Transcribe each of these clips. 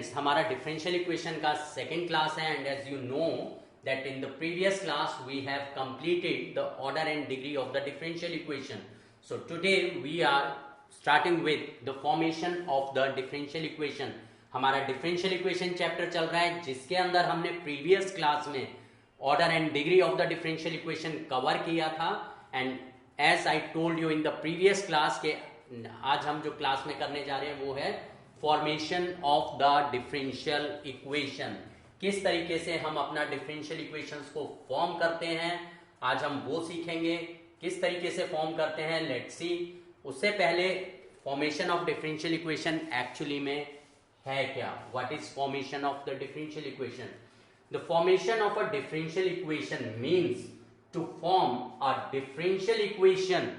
Students, हमारा differential equation का second class है and as you know that in the previous class we have completed the order and degree of the differential equation. So today we are starting with the formation of the differential equation. हमारा differential equation chapter चल रहा है जिसके अंदर हमने previous class में order and degree of the differential equation cover किया था and as I told you in the previous class के आज हम जो क्लास में करने जा रहे हैं वो है formation of the differential equation. किस तरीके से हम अपना डिफरेंशियल इक्वेशंस को फॉर्म करते हैं, आज हम वो सीखेंगे किस तरीके से फॉर्म करते हैं. Let's see. उससे पहले formation of differential equation actually में है क्या? What is formation of the differential equation? The formation of a differential equation means to form a differential equation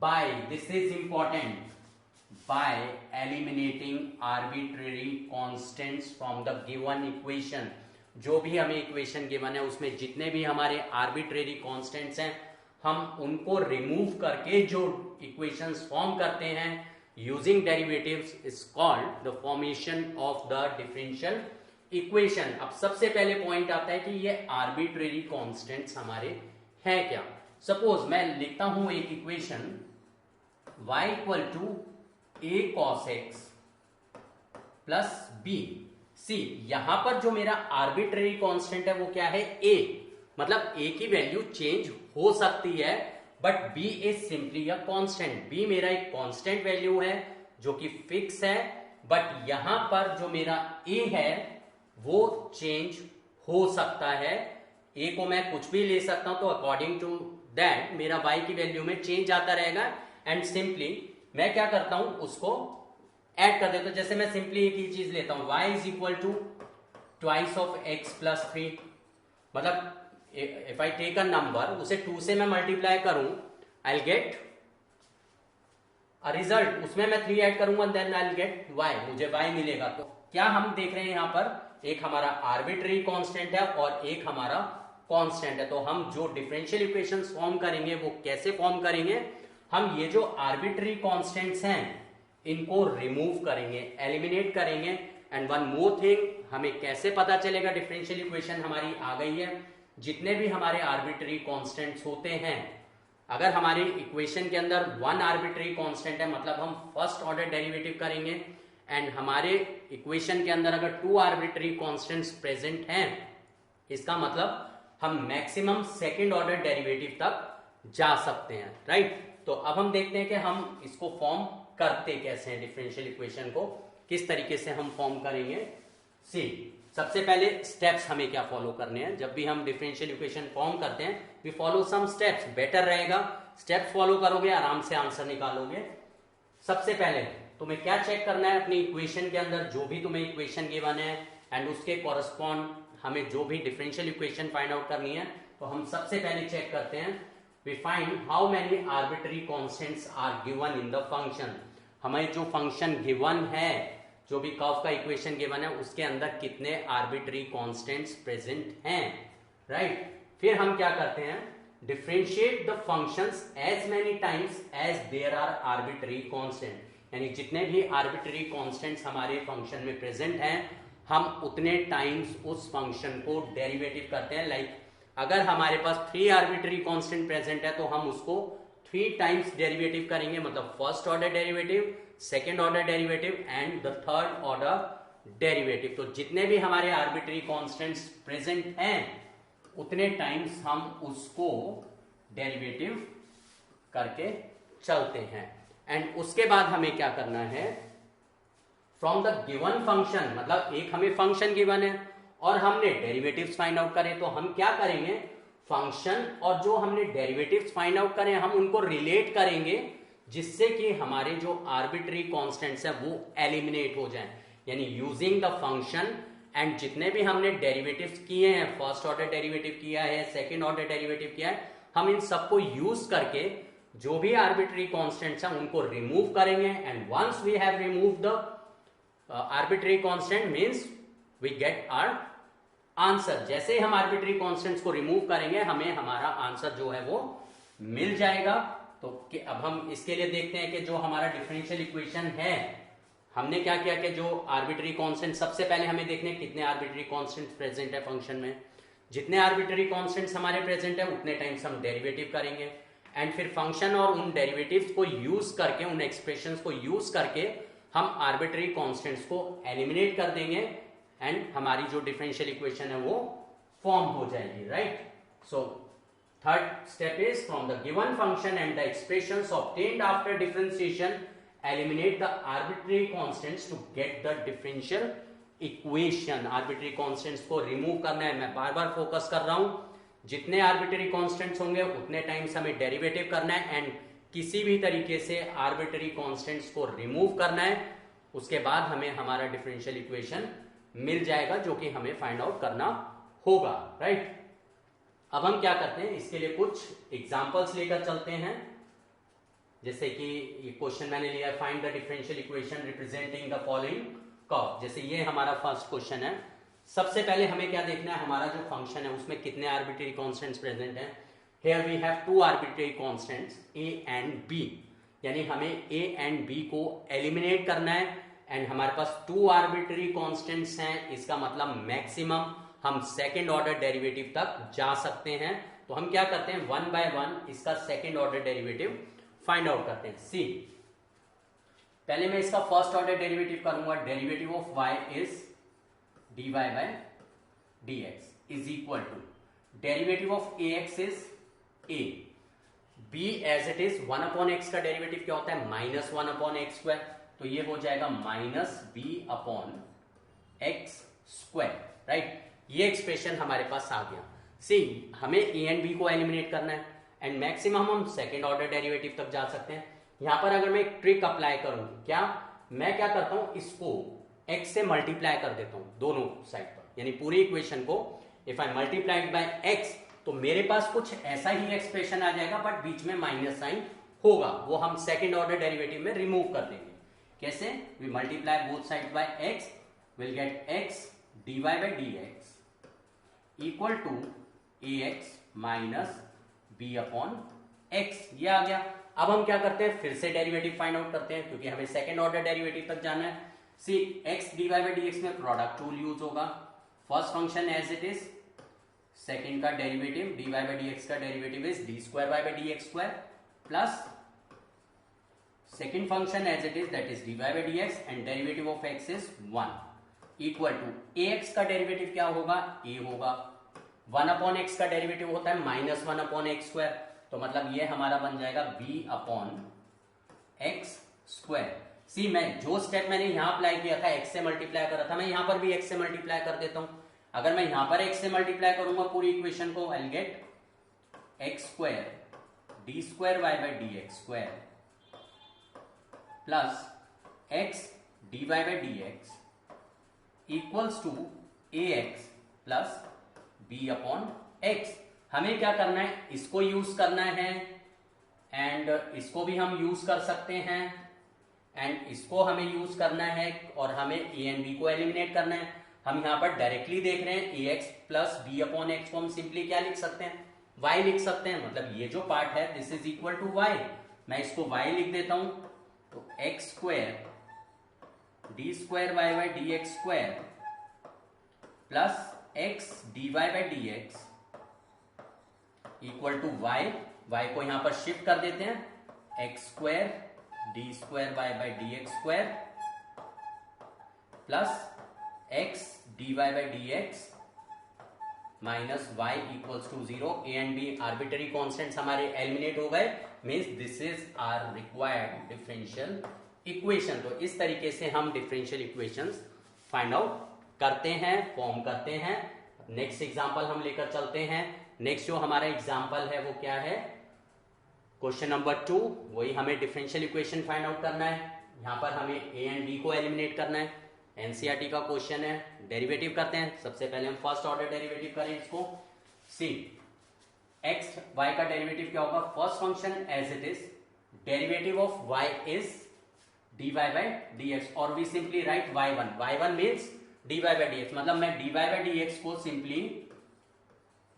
by, this is important, by eliminating arbitrary constants from the given equation. जो भी हमें equation given है उसमें जितने भी हमारे arbitrary constants हैं हम उनको रिमूव करके जो इक्वेशंस फॉर्म करते हैं using derivatives is called the formation of the differential equation. अब सबसे पहले पॉइंट आता है कि ये आर्बिट्रेरी कॉन्स्टेंट्स हमारे हैं क्या. सपोज मैं लिखता हूं एक equation y equal to a cos x plus b. See, यहां पर जो मेरा आर्बिट्रेरी कांस्टेंट है वो क्या है? a. मतलब a की वैल्यू चेंज हो सकती है but b is simply a constant. b मेरा एक कांस्टेंट वैल्यू है जो कि फिक्स है बट यहां पर जो मेरा a है वो चेंज हो सकता है. a को मैं कुछ भी ले सकता हूं तो अकॉर्डिंग टू दैट मेरा y की वैल्यू में चेंज आता रहेगा एंड सिंपली मैं क्या करता हूं उसको ऐड कर देता हूं. जैसे मैं सिंपली एक ही चीज लेता हूं, y is equal to twice of x plus 3. मतलब if I take a number उसे 2 से मैं मल्टीप्लाई करूं I will get a result. उसमें मैं 3 ऐड करूंगा then I will get y, मुझे y मिलेगा. तो क्या हम देख रहे हैं यहां पर एक हमारा आर्बिट्रेरी कांस्टेंट है और एक हमारा कांस्टेंट है. तो हम जो डिफरेंशियल इक्वेशंस फॉर्म करेंगे वो कैसे फॉर्म करेंगे? हम ये जो आर्बिट्री कॉन्स्टेंट्स हैं इनको रिमूव करेंगे, एलिमिनेट करेंगे. एंड वन मोर थिंग, हमें कैसे पता चलेगा डिफरेंशियल इक्वेशन हमारी आ गई है? जितने भी हमारे आर्बिट्री कॉन्स्टेंट्स होते हैं, अगर हमारी इक्वेशन के अंदर वन आर्बिट्री कॉन्स्टेंट है मतलब हम फर्स्ट ऑर्डर डेरिवेटिव करेंगे एंड हमारे इक्वेशन के अंदर अगर 2 आर्बिट्री कॉन्स्टेंट्स प्रेजेंट हैं इसका मतलब हम मैक्सिमम सेकेंड ऑर्डर डेरिवेटिव तक जा सकते हैं. राइट. तो अब हम देखते हैं कि हम इसको फॉर्म करते कैसे हैं. डिफरेंशियल इक्वेशन को किस तरीके से हम फॉर्म करेंगे. सी, सबसे पहले स्टेप्स हमें क्या फॉलो करने हैं. जब भी हम डिफरेंशियल इक्वेशन फॉर्म करते हैं we follow some steps. Better रहेगा स्टेप्स फॉलो करोगे आराम से आंसर निकालोगे. सबसे पहले तुम्हें क्या चेक करना है अपनी इक्वेशन के अंदर, जो भी तुम्हें इक्वेशन गिवन है एंड उसके कॉरेस्पॉन्ड हमें जो भी डिफरेंशियल इक्वेशन फाइंड आउट करनी है तो हम सबसे पहले चेक करते हैं. We find how many arbitrary constants are given in the function. हमें जो फंक्शन गिवन है, जो भी कर्व का इक्वेशन गिवन है उसके अंदर कितने आर्बिट्री कॉन्स्टेंट्स प्रेजेंट हैं. राइट. फिर हम क्या करते हैं? Differentiate the functions as many times as there are arbitrary constant. यानी जितने भी आर्बिट्री कॉन्स्टेंट्स हमारे फंक्शन में प्रेजेंट हैं हम उतने टाइम्स उस फंक्शन को डेरिवेटिव करते हैं. लाइक अगर हमारे पास 3 आर्बिट्री कांस्टेंट प्रेजेंट है तो हम उसको 3 टाइम्स डेरिवेटिव करेंगे. मतलब first order derivative, second order derivative and the third order derivative. तो जितने भी हमारे आर्बिट्री कांस्टेंट्स प्रेजेंट हैं उतने टाइम्स हम उसको डेरिवेटिव करके चलते हैं. एंड उसके बाद हमें क्या करना है? फ्रॉम द गिवन फंक्शन, मतलब एक हमें फंक्शन गिवन है और हमने डेरिवेटिव्स फाइंड आउट करें तो हम क्या करेंगे? फंक्शन और जो हमने डेरिवेटिव्स फाइंड आउट करें हम उनको रिलेट करेंगे जिससे कि हमारे जो आर्बिट्री कांस्टेंट्स है वो एलिमिनेट हो जाएं. यानी यूजिंग द फंक्शन एंड जितने भी हमने डेरिवेटिव्स किए हैं, फर्स्ट ऑर्डर डेरिवेटिव किया है, सेकेंड ऑर्डर डेरिवेटिव किया है, हम इन सबको यूज करके जो भी आर्बिट्री कांस्टेंट्स हैं उनको रिमूव करेंगे. And once we have remove the arbitrary constant means we get our answer. जैसे हम आर्बिट्री कॉन्स्टेंट्स को रिमूव करेंगे हमें हमारा आंसर जो है वो मिल जाएगा. तो अब हम इसके लिए देखते हैं कि जो हमारा डिफरेंशियल इक्वेशन है हमने क्या किया कि जो आर्बिट्री कांस्टेंट, सबसे पहले हमें देखने कितने आर्बिट्री कांस्टेंट्स प्रेजेंट है फंक्शन में। जितने आर्बिट्री कांस्टेंट्स हमारे प्रेजेंट है उतने टाइम्स हम डेरिवेटिव करेंगे, एंड फिर फंक्शन और उन डेरिवेटिव्स को यूज करके, उन एक्सप्रेशंस को यूज करके हम आर्बिट्री कांस्टेंट्स को एलिमिनेट कर देंगे, एंड हमारी जो डिफरेंशियल इक्वेशन है वो फॉर्म हो जाएगी, right. So third step is from the given function and the expressions obtained after differentiation eliminate the arbitrary constants to get the differential equation. Arbitrary constants को remove करना है, मैं बार बार फोकस कर रहा हूं। जितने आर्बिट्री कांस्टेंट्स होंगे उतने टाइम्स हमें डेरिवेटिव करना है, एंड किसी भी तरीके से आर्बिट्री कांस्टेंट्स को रिमूव करना है, उसके बाद हमें हमारा डिफरेंशियल इक्वेशन मिल जाएगा, जो कि हमें फाइंड आउट करना होगा, राइट। अब हम क्या करते हैं, इसके लिए कुछ एग्जांपल्स लेकर चलते हैं। जैसे कि ये क्वेश्चन मैंने लिया, find the differential equation representing the following curve. जैसे ये हमारा फर्स्ट क्वेश्चन है। सबसे पहले हमें क्या देखना है, हमारा जो फंक्शन है उसमें कितने आर्बिट्री कांस्टेंट्स प्रेजेंट हैं। Here we have two arbitrary constants a and b, यानी हमें a and b को एलिमिनेट करना है, एंड हमारे पास टू आर्बिट्री कांस्टेंट्स हैं, इसका मतलब मैक्सिमम हम सेकेंड ऑर्डर डेरिवेटिव तक जा सकते हैं। तो हम क्या करते हैं, वन बाय वन इसका second order derivative find out करते हैं। सी, पहले मैं इसका फर्स्ट ऑर्डर डेरिवेटिव करूंगा। Derivative of y is dy by dx is equal to derivative of ax is a, b as it is 1 upon x का derivative क्या होता है, माइनस 1 अपॉन एक्स स्क्वायर, तो ये हो जाएगा minus b upon x square, right. ये expression हमारे पास आ गया। सी, हमें a एंड b को एलिमिनेट करना है, एंड मैक्सिमम हम सेकेंड ऑर्डर डेरिवेटिव तक जा सकते हैं। यहां पर अगर मैं एक ट्रिक अप्लाई करूं, क्या मैं क्या करता हूं, इसको x से मल्टीप्लाई कर देता हूं दोनों साइड पर, यानी पूरी इक्वेशन को if I multiplied by x, तो मेरे पास कुछ ऐसा ही एक्सप्रेशन आ जाएगा, बट बीच में माइनस साइन होगा, वो हम सेकेंड ऑर्डर डेरिवेटिव में रिमूव कर देंगे। कैसे, we multiply both side by x, will get x dy by dx equal to ax minus b upon x, ये आ गया। अब हम क्या करते हैं, फिर से डेरिवेटिव फाइंड आउट करते हैं, क्योंकि हमें सेकेंड ऑर्डर डेरिवेटिव तक जाना है। See, x dy by dx में प्रोडक्ट रूल यूज होगा। First function as it is, second का डेरिवेटिव dy by dx का derivative is d square y by dx square, plus second function as it is that is dy by dx, and derivative of x is 1 equal to ax का derivative क्या होगा, a होगा। 1 upon x का derivative होता है minus 1 upon x square, तो मतलब ये हमारा बन जाएगा b अपॉन एक्स स्क्वायर। सी, मैं जो स्टेप मैंने यहां अप्लाई किया था, x से मल्टीप्लाई कर रहा था, मैं यहां पर भी x से मल्टीप्लाई कर देता हूं। अगर मैं यहां पर x से मल्टीप्लाई करूंगा पूरी इक्वेशन को, I get x square d square y by d x square plus x d y by d x equals to a x plus b upon x. हमें क्या करना है, इसको यूज करना है, एंड इसको भी हम यूज कर सकते हैं, एंड इसको हमें यूज करना है, और हमें ए एंड बी को एलिमिनेट करना है। हम यहां पर डायरेक्टली देख रहे हैं, a x plus b upon x को हम सिंपली क्या लिख सकते हैं, y लिख सकते हैं। मतलब ये जो पार्ट है this is equal to y, मैं इसको y लिख देता हूं, तो x square d square y by d x square plus x d y by d x equal to y को यहां पर शिफ्ट कर देते हैं, x square d square y by d x square plus x d y by d x minus y equals to 0। A and b arbitrary constants हमारे eliminate हो गए, means this is our required differential equation. तो इस तरीके से हम differential equations find out करते हैं, फॉर्म करते हैं। नेक्स्ट एग्जांपल हम लेकर चलते हैं। नेक्स्ट जो हमारा एग्जांपल है वो क्या है, क्वेश्चन नंबर 2। वही हमें डिफरेंशियल इक्वेशन फाइंड आउट करना है। यहां पर हमें ए एंड बी को एलिमिनेट करना है। एनसीईआरटी का क्वेश्चन है। डेरिवेटिव करते हैं। सबसे पहले हम फर्स्ट ऑर्डर डेरिवेटिव करें इसको। सी, एक्स वाई का डेरिवेटिव क्या होगा, first function as it is derivative of y is dy by dx, और we simply write y1 means dy by dx, मतलब मैं dy by dx को सिंपली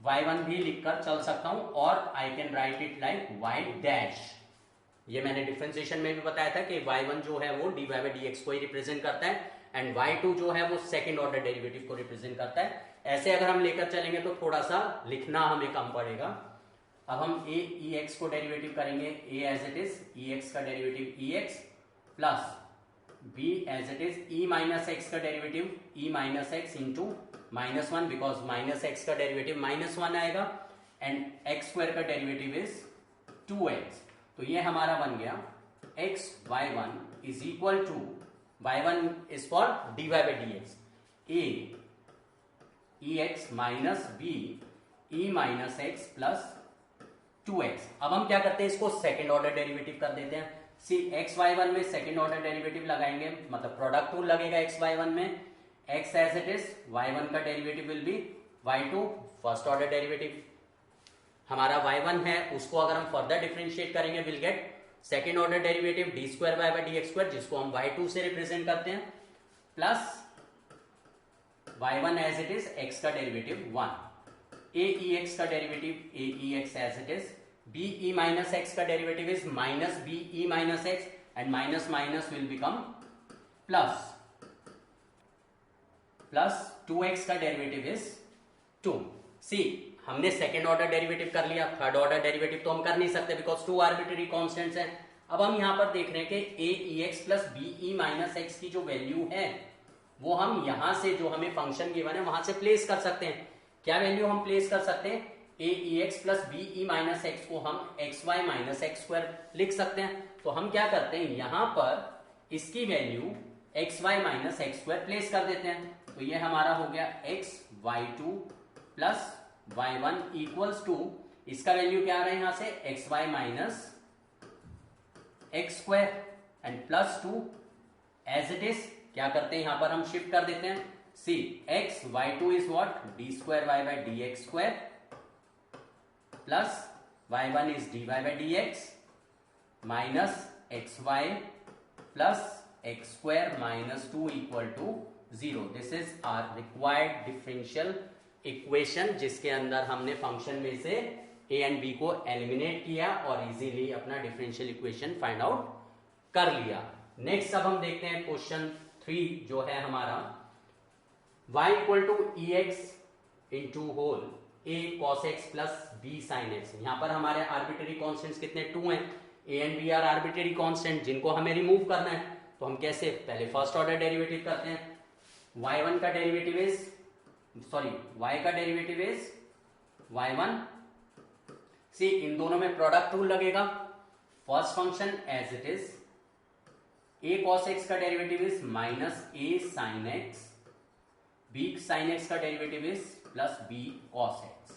y1 भी लिखकर चल सकता हूं, और I can write it like y dash, ये मैंने डिफरेंशिएशन में भी बताया था कि y1 जो है वो dy बाई dx को ही रिप्रेजेंट करता है एंड y2 जो है वो सेकंड ऑर्डर डेरिवेटिव को रिप्रेजेंट करता है। ऐसे अगर हम लेकर चलेंगे तो थोड़ा सा लिखना हमें कम पड़ेगा। अब हम ए ई एक्स को डेरिवेटिव करेंगे, a as it is e x का derivative e x plus b as it is e minus x का derivative e minus x into -1 because minus x का डेरिवेटिव -1 आएगा एंड एक्स स्क्वायर का derivative is 2x। तो ये हमारा बन गया x y1 is equal to y1 is for dy by dx a e x minus b E minus x plus 2x। अब हम क्या करते हैं, इसको सेकेंड ऑर्डर डेरिवेटिव कर देते हैं। सी एक्स वाई वन में सेकेंड ऑर्डर डेरिवेटिव लगाएंगे, मतलब प्रोडक्ट रूल लगेगा एक्स वाई वन में। X as it is, y one का derivative will be y two, first order derivative हमारा वाई वन है, उसको अगर हम फर्दर डिफरेंशिएट करेंगे will get second order derivative d square y by d x square, जिसको हम वाई टू से रिप्रेजेंट करते हैं, plus y1 as it is x का डेरिवेटिव 1, ए ई एक्स का derivative a e x as it is, b E minus x का derivative is minus b E minus x and minus minus will become plus, plus 2x का derivative is 2। सी हमने second order derivative कर लिया, third order derivative तो हम कर नहीं सकते बिकॉज 2 आर्बिट्ररी कॉन्स्टेंट्स हैं। अब हम यहां पर देख रहे हैं कि a e x plus b E minus x की जो वैल्यू है वो हम यहां से जो हमें फंक्शन गिवन है वहां से प्लेस कर सकते हैं। क्या वैल्यू हम प्लेस कर सकते हैं, a e x plus b E minus x को हम x y minus x square लिख सकते हैं। तो हम क्या करते हैं, यहां पर इसकी value x y minus x square place कर देते हैं। तो ये हमारा हो गया x y two plus y one equals to, इसका वैल्यू क्या आ रहा है यहां से, x y minus x square and plus 2 as it is. क्या करते हैं, यहां पर हम शिफ्ट कर देते हैं। See x y two is what, d square y by d x square plus y one is d y by d x minus x y plus x square minus 2 equal to 0। This is our required differential equation, जिसके अंदर हमने function में से a and b को eliminate किया और easily अपना differential equation find out कर लिया। नेक्स्ट अब हम देखते हैं क्वेश्चन 3 जो है हमारा, y equal to e x into whole a cos x plus b sin x। यहां पर हमारे आर्बिट्ररी कॉन्स्टेंट्स कितने, 2 हैं। a and b are arbitrary constant जिनको हमें रिमूव करना है। तो हम कैसे, पहले फर्स्ट ऑर्डर डेरिवेटिव करते हैं। y1 का डेरिवेटिव इज, सॉरी y का डेरिवेटिव इज y1। सी इन दोनों में प्रोडक्ट रूल लगेगा। First function as it is, a cos x का derivative is minus a sin x, b sin x का derivative is plus b cos x,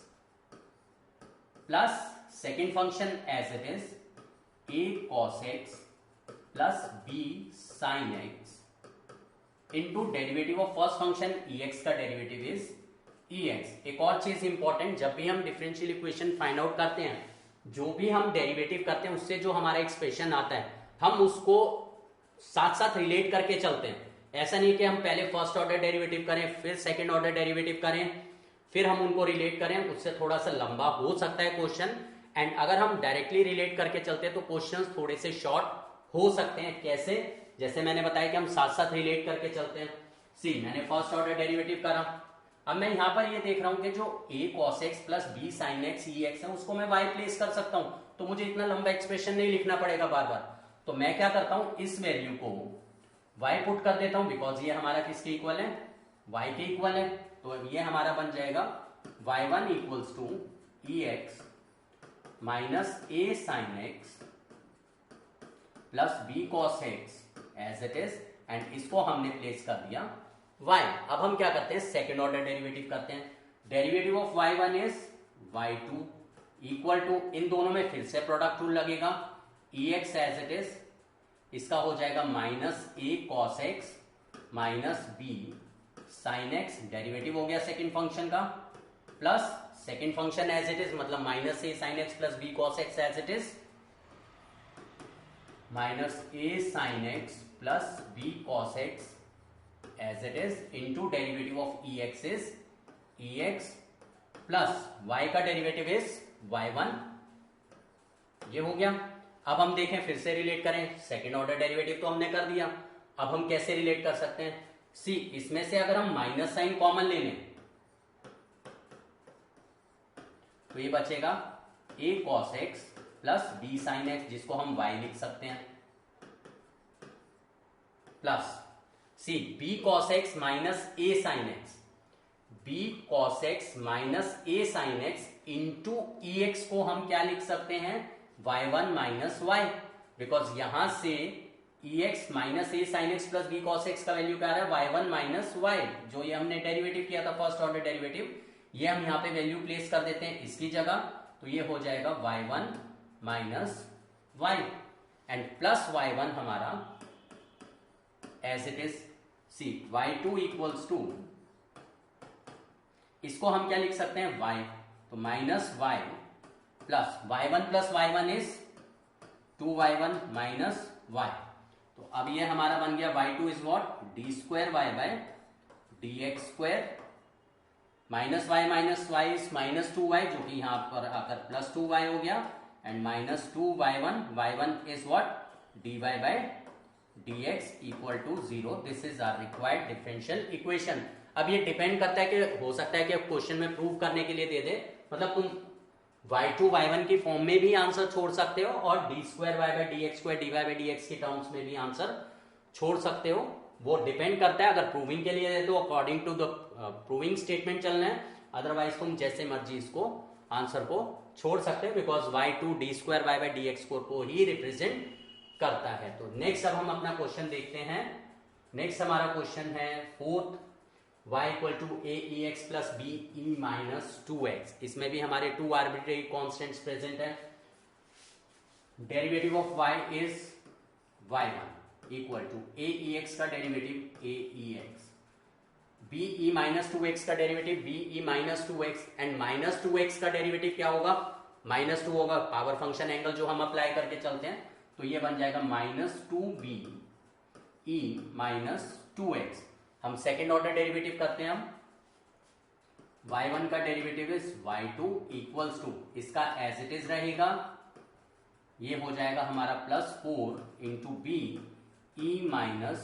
plus second function as it is a cos x plus b sin x into derivative of first function ex का derivative is ex। एक और चीज important, जब भी हम differential equation find out करते हैं, जो भी हम डेरिवेटिव करते हैं उससे जो हमारा एक्सप्रेशन आता है हम उसको साथ साथ रिलेट करके चलते हैं। ऐसा नहीं कि हम पहले फर्स्ट ऑर्डर डेरिवेटिव करें फिर सेकंड ऑर्डर डेरिवेटिव करें फिर हम उनको रिलेट करें, उससे थोड़ा सा लंबा हो सकता है क्वेश्चन। एंड अगर हम डायरेक्टली रिलेट करके चलते हैं तो क्वेश्चंस थोड़े से शॉर्ट हो सकते हैं। कैसे, जैसे मैंने बताया कि हम साथ साथ रिलेट करके चलते हैं। सी मैंने फर्स्ट ऑर्डर डेरिवेटिव करा, अब मैं यहां पर ये देख रहा हूं कि जो a cos x plus b sin x ex है उसको मैं y प्लेस कर सकता हूं, तो मुझे इतना लंबा एक्सप्रेशन नहीं लिखना पड़ेगा बार बार। तो मैं क्या करता हूं, इस वैल्यू को y पुट कर देता हूं बिकॉज ये हमारा किसके इक्वल है, y के इक्वल है। तो ये हमारा बन जाएगा y1 equals to ex minus a sin x plus b cos x as it is, and इसको हमने प्लेस कर दिया y। अब हम क्या करते हैं, सेकेंड ऑर्डर डेरिवेटिव करते हैं। Derivative of y1 is y2 equal to, इन दोनों में फिर से प्रोडक्ट रूल लगेगा, ex एज इट इज, इसका हो जाएगा minus a cos x minus b sin x, derivative हो गया सेकेंड फंक्शन का, plus second function as it is मतलब minus a sin x plus b cos x as it is, minus a sin x plus b cos x as it is into derivative of ex is ex plus y का derivative is y1। ये हो गया। अब हम देखें, फिर से relate करें, सेकेंड ऑर्डर डेरिवेटिव तो हमने कर दिया, अब हम कैसे रिलेट कर सकते हैं? सी, इसमें से अगर हम माइनस साइन कॉमन ले लें तो ये बचेगा a cos x plus b sin x, जिसको हम y लिख सकते हैं, plus see b cos x minus a sin x, b cos x minus a sin x into ex को हम क्या लिख सकते हैं? y1 माइनस y, बिकॉज यहां से ex minus a sin x plus b cos x का value क्या आ रहा है? y1 माइनस y, जो ये हमने डेरिवेटिव किया था फर्स्ट ऑर्डर डेरिवेटिव, ये हम यहाँ पे वैल्यू प्लेस कर देते हैं इसकी जगह, तो ये हो जाएगा y1 minus y and plus y1 हमारा as it is see y2 equals to, इसको हम क्या लिख सकते हैं? y, तो minus y plus y1 is 2y1 minus y, तो अब ये हमारा बन गया y2 is what? D square y by d x square, minus y is minus 2y, जो कि यहां पर आकर प्लस 2y हो गया, and minus 2y1 is what? dy by dx equal to 0। This is our required differential equation. अब ये depend करता है कि हो सकता है कि क्वेश्चन में प्रूव करने के लिए दे दे, मतलब तुम y2 y1 की फॉर्म में भी आंसर छोड़ सकते हो और d square y by d x square dy by dx के टर्म्स में भी आंसर छोड़ सकते हो। वो डिपेंड करता है, अगर प्रूविंग के लिए दे तो according to the proving statement चलना है, अदरवाइज तुम जैसे मर्जी इसको आंसर को छोड़ सकते हो, because y2 d square y by d x square को ही रिप्रेजेंट करता है। तो नेक्स्ट अब हम अपना क्वेश्चन देखते हैं। नेक्स्ट हमारा क्वेश्चन है fourth, y equal to a e x plus b E minus 2x। इसमें भी हमारे टू आर्बिट्रेरी कॉन्स्टेंट्स प्रेजेंट है। Derivative of y is y1 equal to a e x का derivative a e x, b E minus 2x का derivative b E minus 2x, and minus 2x का derivative क्या होगा? Minus 2 होगा, power function angle जो हम apply करके चलते हैं, तो ये बन जाएगा माइनस 2b ई माइनस 2x। हम सेकेंड ऑर्डर डेरिवेटिव करते हैं, हम y1 का derivative is y2 equals to, इसका एज इट इज रहेगा, ये हो जाएगा हमारा प्लस 4 इंटू बी ई माइनस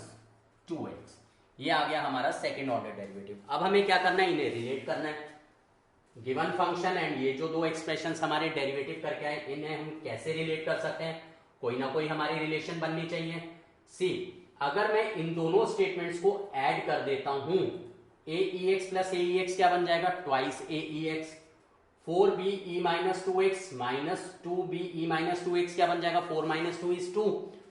2x। ये आ गया हमारा सेकेंड ऑर्डर डेरिवेटिव। अब हमें क्या करना है? इन्हें रिलेट करना है। गिवन फंक्शन एंड ये जो दो एक्सप्रेशंस हमारे डेरिवेटिव करके आए, इन्हें हम कैसे रिलेट कर सकते हैं? कोई ना कोई हमारी रिलेशन बननी चाहिए। सी, अगर मैं इन दोनों स्टेटमेंट्स को ऐड कर देता हूं, a e x plus a e x क्या बन जाएगा? Twice a e x. 4b e minus 2x minus 2b e minus 2x क्या बन जाएगा? 4 माइनस 2 इज 2,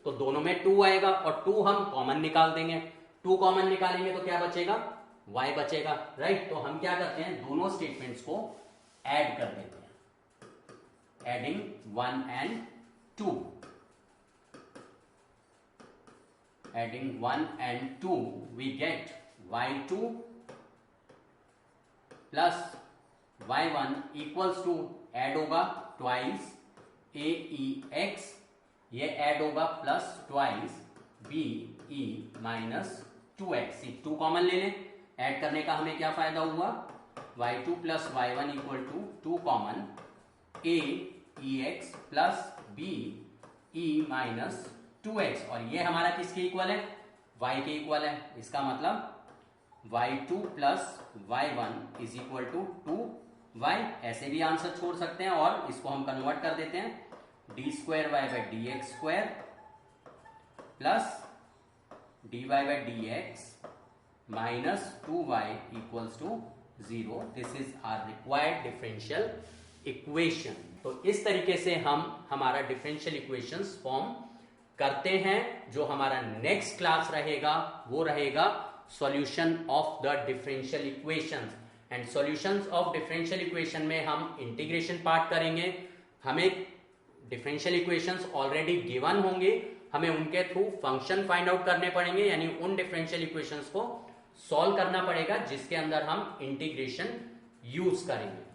तो दोनों में 2 आएगा और 2 हम कॉमन निकाल देंगे। 2 कॉमन निकालेंगे तो क्या बचेगा? y बचेगा, राइट। तो हम क्या करते हैं? दोनों स्टेटमेंट्स को ऐड कर देते हैं, adding 1 and 2। Adding 1 and 2, we get y2 plus y1 equals to, add होगा twice a e x, ये add होगा plus twice b e minus 2x। 2 common ले लें, ऐड करने का हमें क्या फायदा हुआ? y2 plus y1 equal to 2 common a e x plus b e minus 2x, और ये हमारा किसके इक्वल है? y के इक्वल है। इसका मतलब y2 plus y1 is equal to 2y। ऐसे भी आंसर छोड़ सकते हैं और इसको हम कन्वर्ट कर देते हैं, d square y by d x square plus d y by d x minus 2y equals to 0। This is our required differential equation. तो इस तरीके से हम हमारा डिफरेंशियल इक्वेशंस फॉर्म करते हैं। जो हमारा नेक्स्ट क्लास रहेगा वो रहेगा solution of the differential equations, and solutions of differential equation में हम इंटीग्रेशन पार्ट करेंगे। हमें डिफरेंशियल इक्वेशंस ऑलरेडी गिवन होंगे, हमें उनके थ्रू फंक्शन फाइंड आउट करने पड़ेंगे, यानी उन डिफरेंशियल इक्वेशंस को सॉल्व करना पड़ेगा जिसके अंदर हम इंटीग्रेशन यूज करेंगे।